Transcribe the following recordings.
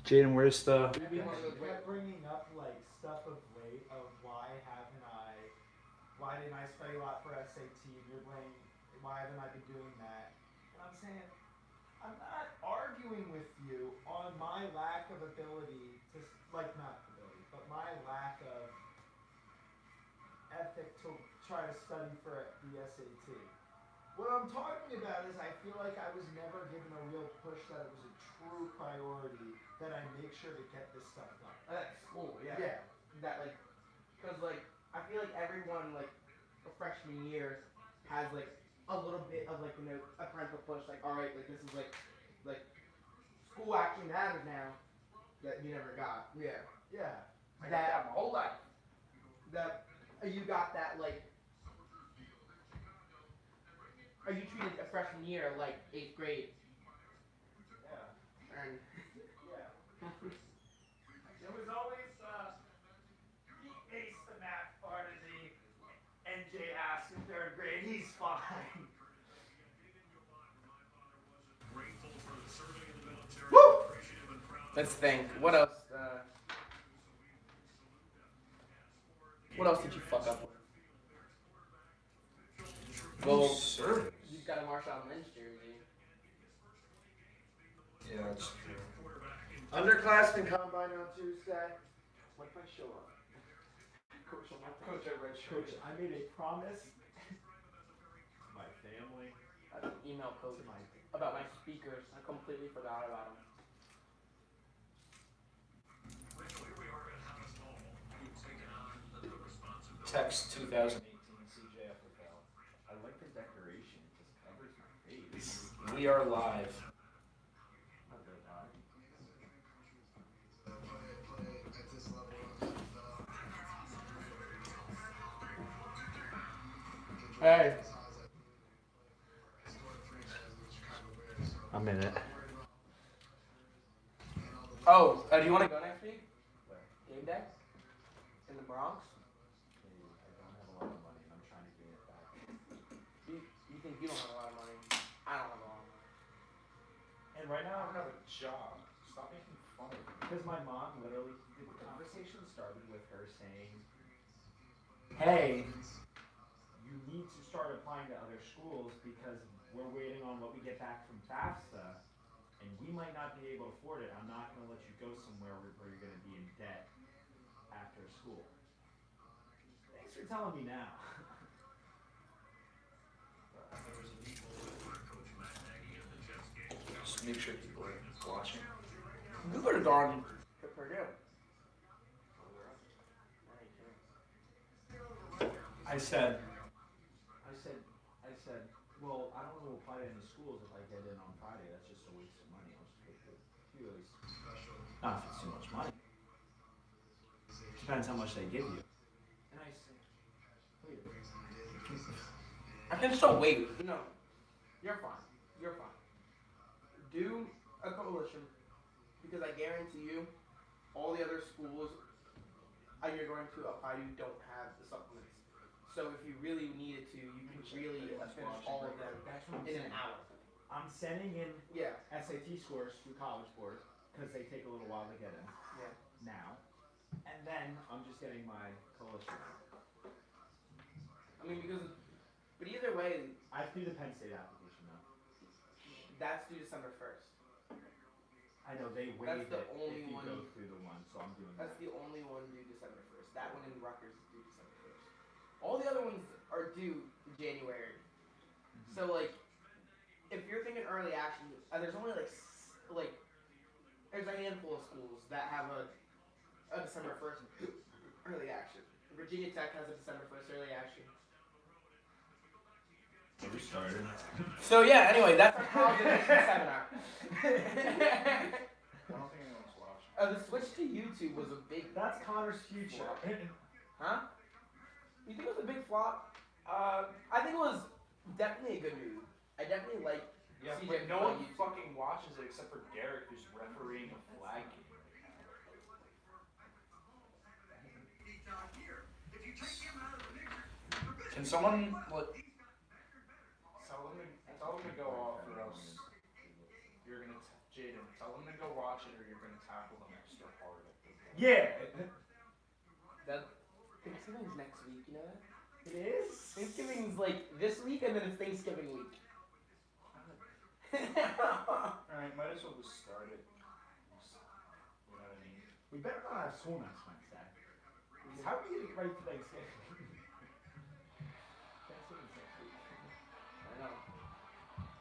Jaden, where's the? You kept bringing up like stuff of late of why didn't I study a lot for SAT? And you're blaming why haven't I been doing that? And I'm saying I'm not arguing with you on my lack of ability to not ability, but my lack of ethic to try to study for the SAT. What I'm talking about is I feel like I was never given a real push that it was a true priority that I make sure to get this stuff done. At school, yeah. Yeah. That because I feel like everyone a freshman year has a little bit of a parental push. All right, this is school actually matters now that you never got. Yeah. Yeah. I got that my whole life. That you got that Are you treated a freshman year like 8th grade? Yeah. And yeah. It was always he aced the math part of the NJ asked in 3rd grade. He's fine. Woo! Let's think. What else? What else did you fuck up with? Well, Sir. You've got a Marshawn Lynch jersey. Yeah, that's true. Underclassmen combine on Tuesday. What if I show up? Coach, Coach, I made a promise to my family. I have an email Coach about my speakers. I completely forgot about them. Text 2018 CJFFL. I like the decoration. It just covers my face. We are live. Hey. I'm in it. Oh, do you want to go next week? Where? Gameday? In the Bronx? I don't have a lot of money and I'm trying to gain it back. You think you don't have a lot of money? I don't have a lot of money. And right now I don't have a job. Stop making fun of me. because my mom literally, The conversation started with her saying, hey, you need to start applying to other schools because we're waiting on what we get back from FAFSA, and we might not be able to afford it. I'm not going to let you go somewhere where you're going to be in debt after school. Thanks for telling me now. Just make sure people are watching. You could have gone to Purdue. I said, well, I don't want to apply to any schools if I get in on Friday. That's just a waste of money. I'll just go to not if it's too much money. Depends how much they give you. And I say, wait. I can still wait. No. You're fine. You're fine. Do a coalition because I guarantee you all the other schools you're going to apply to don't have the supplements. So if you really needed to, you can really finish all of them in an hour. I'm sending in Yeah. SAT scores through College Board because they take a little while to get in. Yeah. Now, and then I'm just getting my coalition. I mean, but either way, I have to do the Penn State application though. that's due December 1st. I know they That's waived the it only if you one. go through the one, so I'm doing That's that. the only one due December 1st. That one in Rutgers is due December 1st. All the other ones are due January. Mm-hmm. So if you're thinking early action, there's only there's a handful of schools that have a December 1st early action. Virginia Tech has a December 1st early action. We started. So yeah, anyway, that's our college edition seminar. I don't think anyone's watching. The switch to YouTube was a big. That's Connor's future. Huh? You think it was a big flop? I think it was definitely a good move. I definitely like. Yeah, CJ but no one YouTube. fucking watches it except for Derek, who's refereeing a flag game. Can someone tell them to go off, or else you're gonna Jaden, tell them to go watch it, or you're gonna tackle them. Yeah. That Thanksgiving's next week, you know that? It is? Thanksgiving's like this week and then it's Thanksgiving week. Alright, might as well just start it. You know what I mean? We better not have school next Wednesday. How are we getting ready for Thanksgiving? Thanksgiving's next week. I know.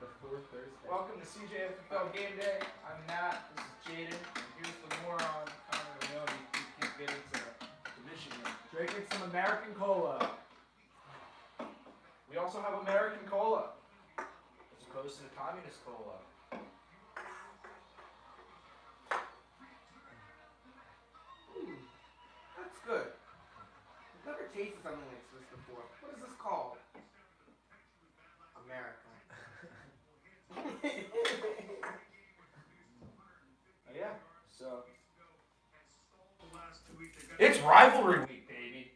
The fourth Thursday. Welcome to CJFFL Game Day. I'm Matt, this is Jaden, and here's the moron, Connor Leone, who can't get into Michigan. Drinking some American Cola. We also have American Cola, as opposed to the Communist Cola. Ooh, that's good. I've never tasted something like this before. What is this called? America. Yeah, so. It's rivalry week, baby.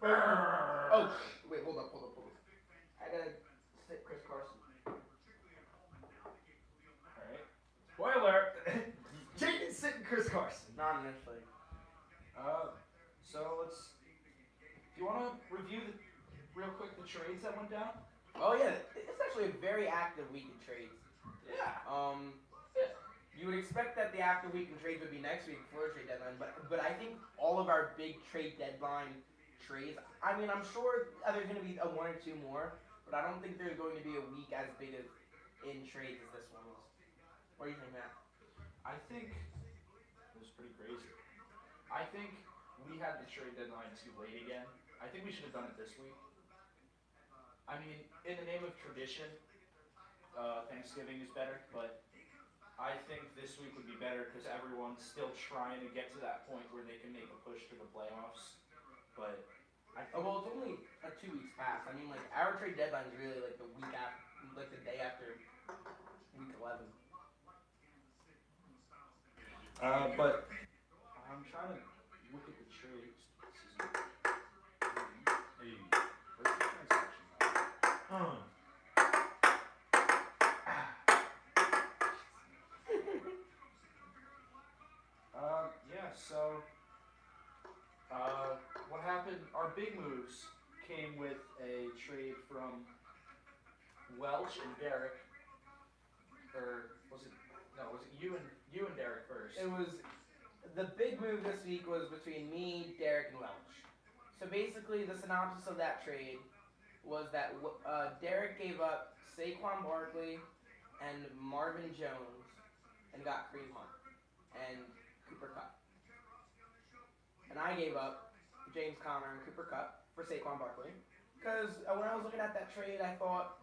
Oh, wait, hold up. I gotta sit Chris Carson. Alright. Spoiler! Jaden's sitting Chris Carson. Not initially. So let's. Do you want to review real quick the trades that went down? Oh yeah, it's actually a very active week in trades. Yeah. You would expect that the active week in trades would be next week before the trade deadline, but I think all of our big trade deadline trades. I mean, I'm sure there's going to be one or two more, but I don't think there's going to be a week as big of in trades as this one was. What do you think, Matt? I think it was pretty crazy. I think we had the trade deadline too late again. I think we should have done it this week. I mean, in the name of tradition, Thanksgiving is better, but I think this week would be better because everyone's still trying to get to that point where they can make a push to the playoffs. But I think Well, it's only 2 weeks past. I mean, like our trade deadline is really like the week after, like the day after week 11. But I'm trying to look at the trades. Hey, where's the transaction? Yeah, so what happened, our big moves came with a trade from Welch and Derek, or was it you and Derek first? It was the big move this week was between me, Derek, and Welch. So basically, the synopsis of that trade was that Derek gave up Saquon Barkley and Marvin Jones and got Kareem Hunt and Cooper Kupp. And I gave up James Conner and Cooper Kupp for Saquon Barkley because when I was looking at that trade, I thought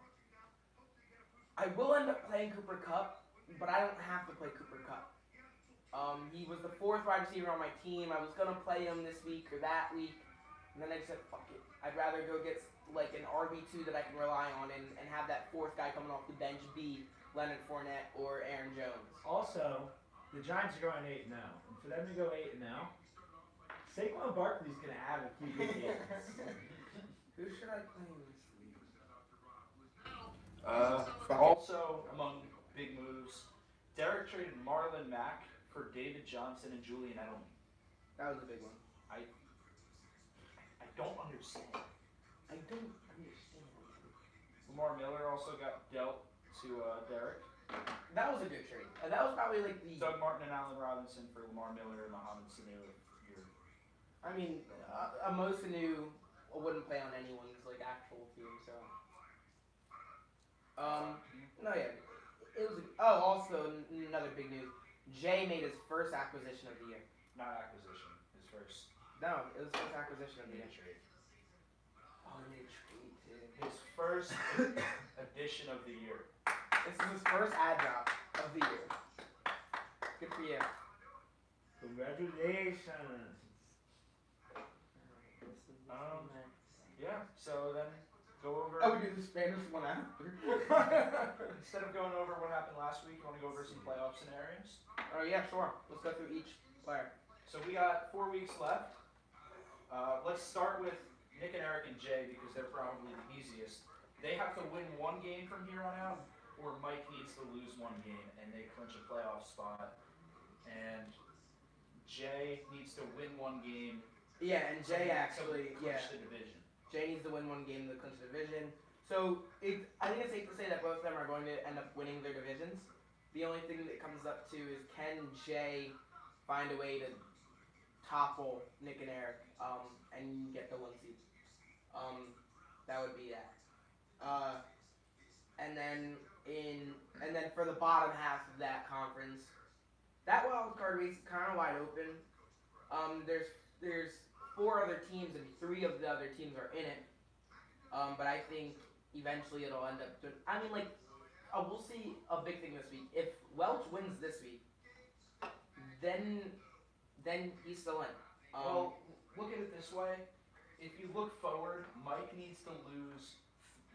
I will end up playing Cooper Kupp, but I don't have to play Cooper Kupp. He was the fourth wide receiver on my team. I was gonna play him this week or that week, and then I just said, fuck it. I'd rather go get like an RB2 that I can rely on and have that fourth guy coming off the bench be Leonard Fournette or Aaron Jones. Also, the Giants are going 8-0. And for them to go 8-0, Saquon Barkley's going to have a few good games. Who should I play in this league? Also, among big moves, Derek traded Marlon Mack for David Johnson and Julian Edelman. That was a big one. I don't understand. I don't understand. Lamar Miller also got dealt to Derek. That was a good trade. That was probably like the. Doug Martin and Allen Robinson for Lamar Miller and Mohamed Sanu. I mean, Mo Sanu wouldn't play on anyone's like actual team, so. No, yeah, it was. Also another big news. Jay made his first acquisition of the year. Not acquisition. His first. No, it was his first acquisition of the year. Trade. Oh, he made a trade too. His first addition of the year. This is his first ad drop of the year. Good for you. Congratulations. Yeah, so then go over. Oh, we do the Spanish one after. Instead of going over what happened last week, you want to go over some playoff scenarios? Oh yeah, sure. Let's go through each player. So we got 4 weeks left. Let's start with Nick and Eric and Jay because they're probably the easiest. They have to win one game from here on out, or Mike needs to lose one game and they clinch a playoff spot. And Jay needs to win one game. Yeah, and Jay actually, clinch the division. Jay needs to win one game to clinch the division. So I think it's safe to say that both of them are going to end up winning their divisions. The only thing that comes up to is can Jay find a way to topple Nick and Eric and get the 1 seed. That would be that. And then for the bottom half of that conference, that wild card race is kind of wide open. There's 4 other teams and 3 of the other teams are in it. But I think eventually it'll end up doing. I mean, we'll see a big thing this week. If Welch wins this week, then he's still in. Well, look at it this way. If you look forward, Mike needs to lose.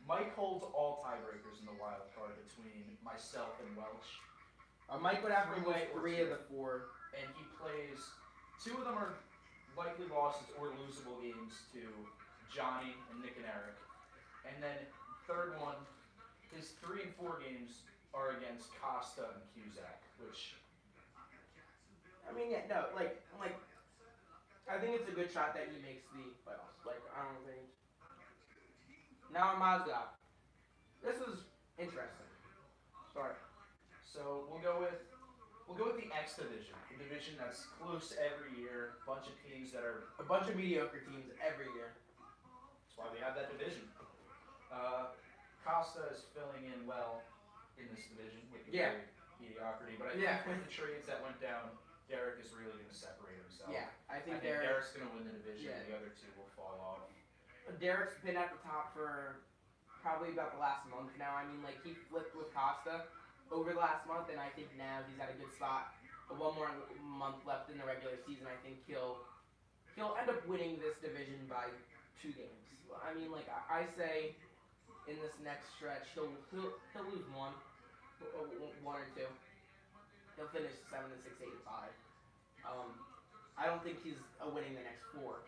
Mike holds all tiebreakers in the wild card between myself and Welch. Mike would have to lose 3 of the 4. And he plays, 2 of them are likely losses or losable games to Johnny and Nick and Eric. And then third one, his 3 and 4 games are against Costa and Cusack, which. I mean, yeah, no, I think it's a good shot that he makes the playoffs. I don't think. Now Mazda. This is interesting. Sorry. So we'll go with the X division, the division that's close every year. Bunch of teams that are A bunch of mediocre teams every year. That's why we have that division. Costa is filling in well in this division with the mediocrity, but I think with the trades that went down, Derek is really going to separate himself. Yeah, I think Derek's going to win the division, and the other 2 will fall off. Derek's been at the top for probably about the last month now. I mean, he flipped with Costa over the last month, and I think now he's at a good spot. But 1 more month left in the regular season, I think he'll end up winning this division by 2 games. I mean, I say in this next stretch, he'll lose 1 or 2. He'll finish 7-6, 8-5. I don't think he's winning the next 4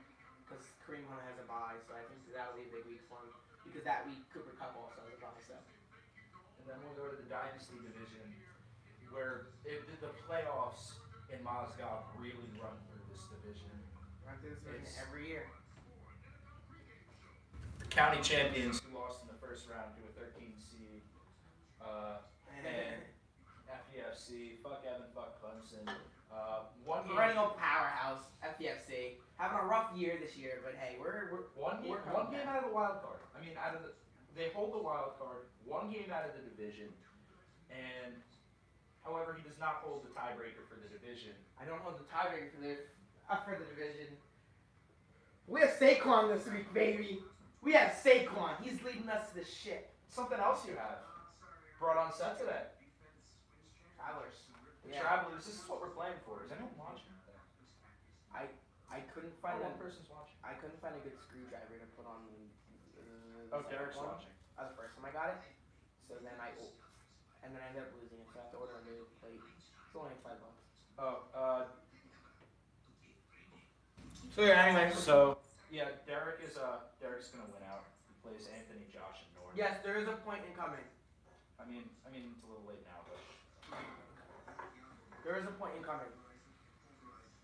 because Kareem Hunt has a bye, so I think that'll be a big week for him. Because that week Cooper Kupp also has a bye, so. And then we'll go to the Dynasty division, where the playoffs in Mozgov really run through this division. Run through this division every year. The county champions who lost in the first round to a 13 seed, and FEFC, fuck Evan, fuck Clemson. Perennial powerhouse, FEFC. Having a rough year this year, but hey, we're one game out of the wild card. I mean, they hold the wild card, 1 game out of the division, and however, he does not hold the tiebreaker for the division. I don't hold the tiebreaker for the division. We have Saquon this week, baby. We have Saquon. He's leading us to the ship. Something else you have brought on set today. Travelers. The Travelers. This is what we're playing for. Is anyone watching? I couldn't find one person's watching. I couldn't find a good screwdriver to put on. Derek's watching. The first time I got it. So then I ended up losing it. So I have to order a new plate. It's only $5. So anyway. So Derek's gonna win out. He plays Anthony, Josh, and Norton. Yes, there is a point in coming. I mean it's a little late now, but there is a point in coming.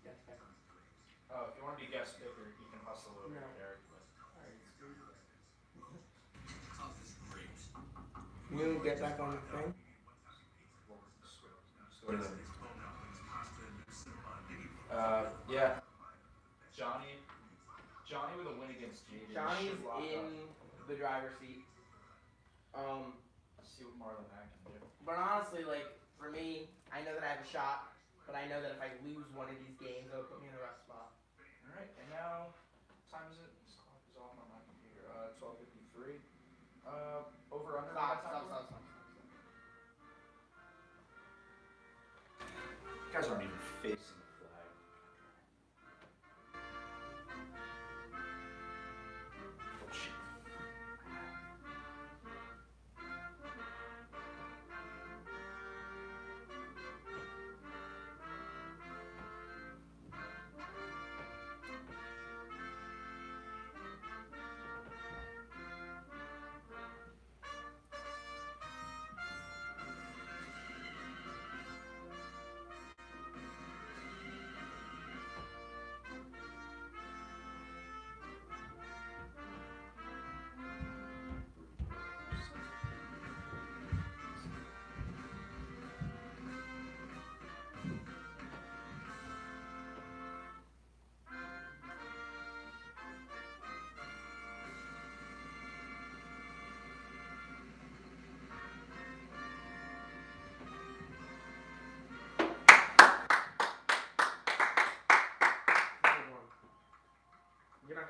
Yes, if you want to be guest picker, you can hustle over to Derek. Can you get back on the thing? Yeah. Johnny with a win against JJ. Johnny's in the driver's seat. Let's see what Marlon Mack can do. But honestly, for me, I know that I have a shot, but I know that if I lose one of these games, it'll put me in the rough spot. Alright, and now, time is it? This clock is off on my computer. 12:53. Over under. Stop. You guys aren't even facing the flag. Oh, shit.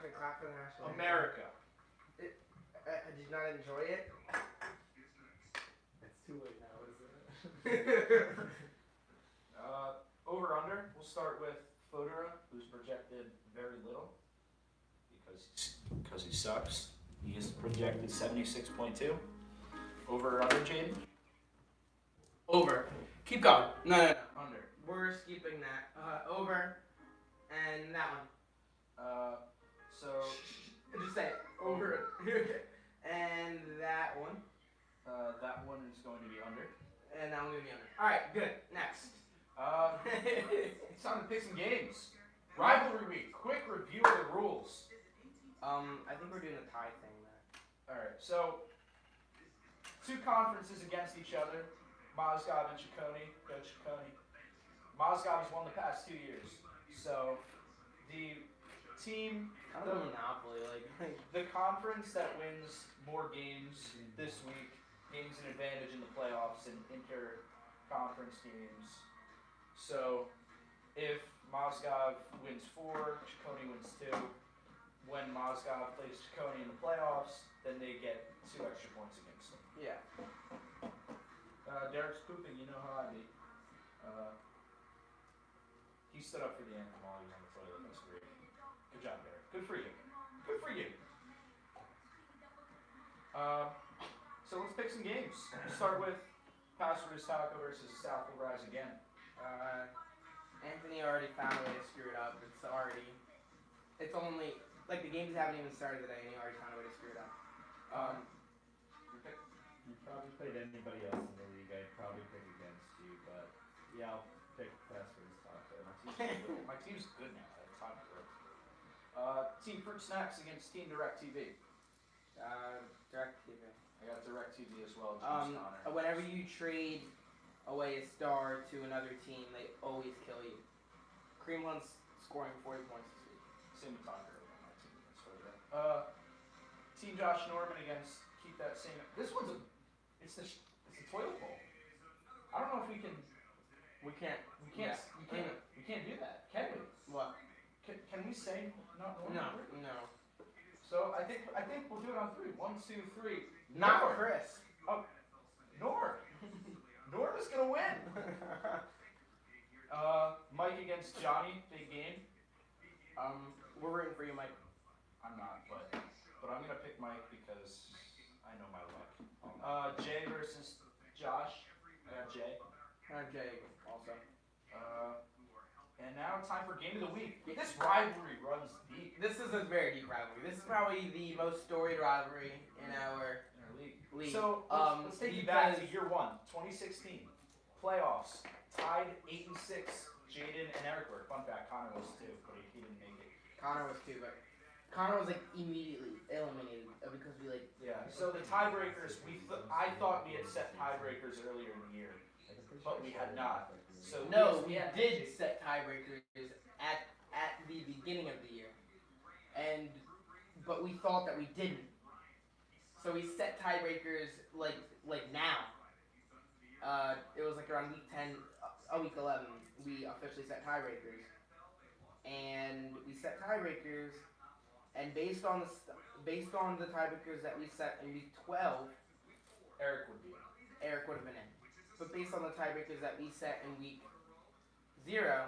actually clap for the national anthem. America. Did you not enjoy it? It's too late now, isn't it? Over under. We'll start with Fodora, who's projected very little because he sucks. He is projected 76.2. Over or under, Jaden? Over. Keep going. No. Under. We're skipping that. Over. And that one. So Just say it. Over. And that one. that one is going to be under. And that one will be under. Alright, good. Next. It's time to pick some games. Rivalry week. Quick review of the rules. I think we're doing a tie thing there. All right. So two conferences against each other. Mozgov and Ciccone. Go Ciccone. Mozgov has won the past 2 years. So the team, Kind of a monopoly, like the conference that wins more games this week gains an advantage in the playoffs and inter-conference games. So if Mozgov wins 4, Ciccone wins 2. When Mozgov plays Ciccone in the playoffs, then they get 2 extra points against them. yeah. Derek's pooping, you know how I be. He stood up for the anthem while he was on the toilet. That's great. Good job, Derek. Good for you. Good for you. So let's pick some games. We'll start with Passwords Taco versus South will Rise Again. Anthony already found a way to screw it up. It's only like the games haven't even started today, and he already found a way to screw it up. You probably played anybody else in the league, I'd probably pick against you, but yeah, I'll pick Passwords Taco. My team's good now. I have time for it. Team Fruit Snacks against Team Direct TV. Direct TV. I got Direct TV as well. James Conner. Whenever you trade away a star to another team, they always kill you. Creamland's scoring 40 points this week. Same with Tucker on my team. That's Team Josh Norman against Keep That Same. This one's it's the toilet bowl. I don't know if we can. We can't. We can't do that. Can we? What? Can we say not Norman? No. So I think we'll do it on 3. 1, 2, 3. Not Norm. Chris. Norm. Norm is gonna win. Mike against Johnny, big game. We're rooting for you, Mike. I'm not, but I'm gonna pick Mike because I know my luck. Jay versus Josh. I got Jay. Jay also. And now time for game of the week. This rivalry runs deep This is a very deep rivalry. This is probably the most storied rivalry in our in our league. league. So let's take you back to year 1, 2016. Playoffs. Tied 8-6. Jaden and Eric were. Fun fact, Connor was too, but he didn't make it. Connor was too, but Connor was like immediately eliminated because we like. Yeah. So the tiebreakers, I thought we had set tiebreakers earlier in the year, but we had not. So No, we did set tiebreakers at the beginning of the year, but we thought that we didn't. So we set tiebreakers like now. It was like around week 10, week 11. We officially set tiebreakers, and we set tiebreakers, and based on the tiebreakers that we set in week 12, Eric would be in. Eric would have been in. But based on the tiebreakers that we set in week 0,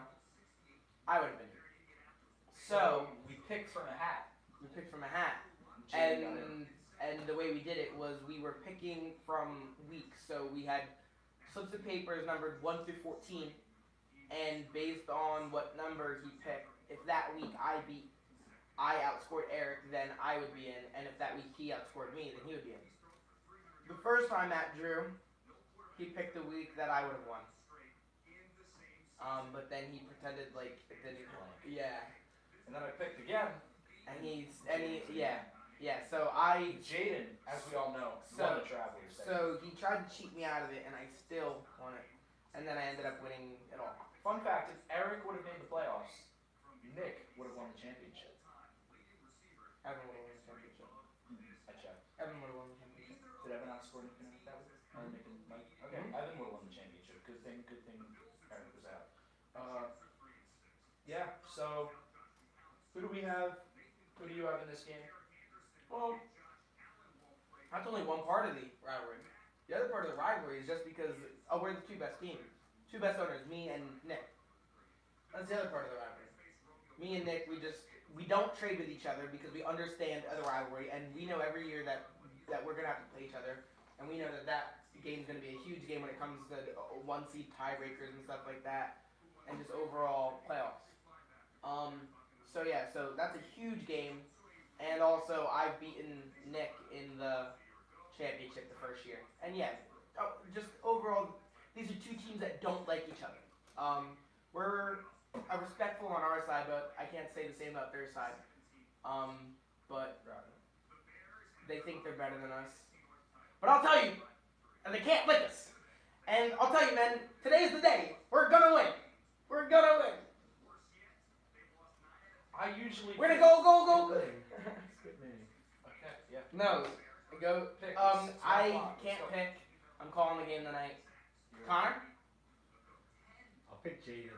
I would have been in. So we picked from a hat. we picked from a hat, Jaden got in. and the way we did it was we were picking from weeks. So we had slips of papers numbered 1 through 14, and based on what number he picked, if that week I outscored Eric, then I would be in, and if that week he outscored me, then he would be in. The first time Matt drew, he picked the week that I would have won. But then he pretended like it didn't. Yeah. And then I picked again. So Jaden, as we all know, won the Travelers. So he tried to cheat me out of it, and I still won it. And then I ended up winning it all. Fun fact: if Eric would have made the playoffs, Nick would have won the championship. Evan would have won the championship. I checked. Evan would have won the championship. Did Evan outscore Nick and that week? Or Nick and Mike? Okay, Evan would have won the championship. Good thing Eric was out. Yeah. So who do we have? Who do you have in this game? Well, that's only one part of the rivalry. The other part of the rivalry is just because we're the two best teams. Two best owners, me and Nick. That's the other part of the rivalry. Me and Nick, we don't trade with each other because we understand the rivalry, and we know every year that we're gonna have to play each other, and we know that game's gonna be a huge game when it comes to one seed tiebreakers and stuff like that, and just overall playoffs. So that's a huge game, and also I've beaten Nick in the championship the first year, and just overall, these are two teams that don't like each other. We're respectful on our side, but I can't say the same about their side. But they think they're better than us. But I'll tell you, and they can't lick us. And I'll tell you, man, today's the day. We're gonna win. We're gonna win. I usually. We're gonna go. Skip me. Okay, yeah. No, go. Pick. I can't pick. I'm calling the game tonight. Connor? I'll pick Jaden.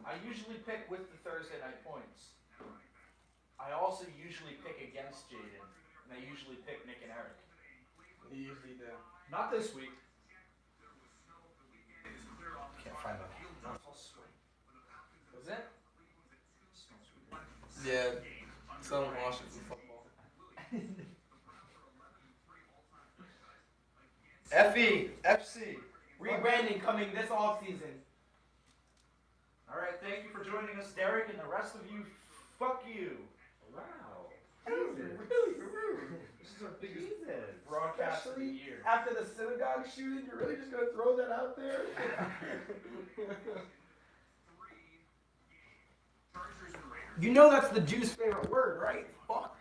I usually pick with the Thursday night points. I also usually pick against Jaden, and I usually pick Nick and Eric. You usually do. Not this week. Can't find it. Was it? Yeah, someone Washington football. FEFC. Rebranding coming this offseason. Alright, thank you for joining us, Derek, and the rest of you, fuck you. Wow. Really rude. This is our biggest Jesus. broadcast of the Especially year. after the synagogue shooting, you're really just gonna throw that out there? You know that's the Jews' favorite word, right? Fuck.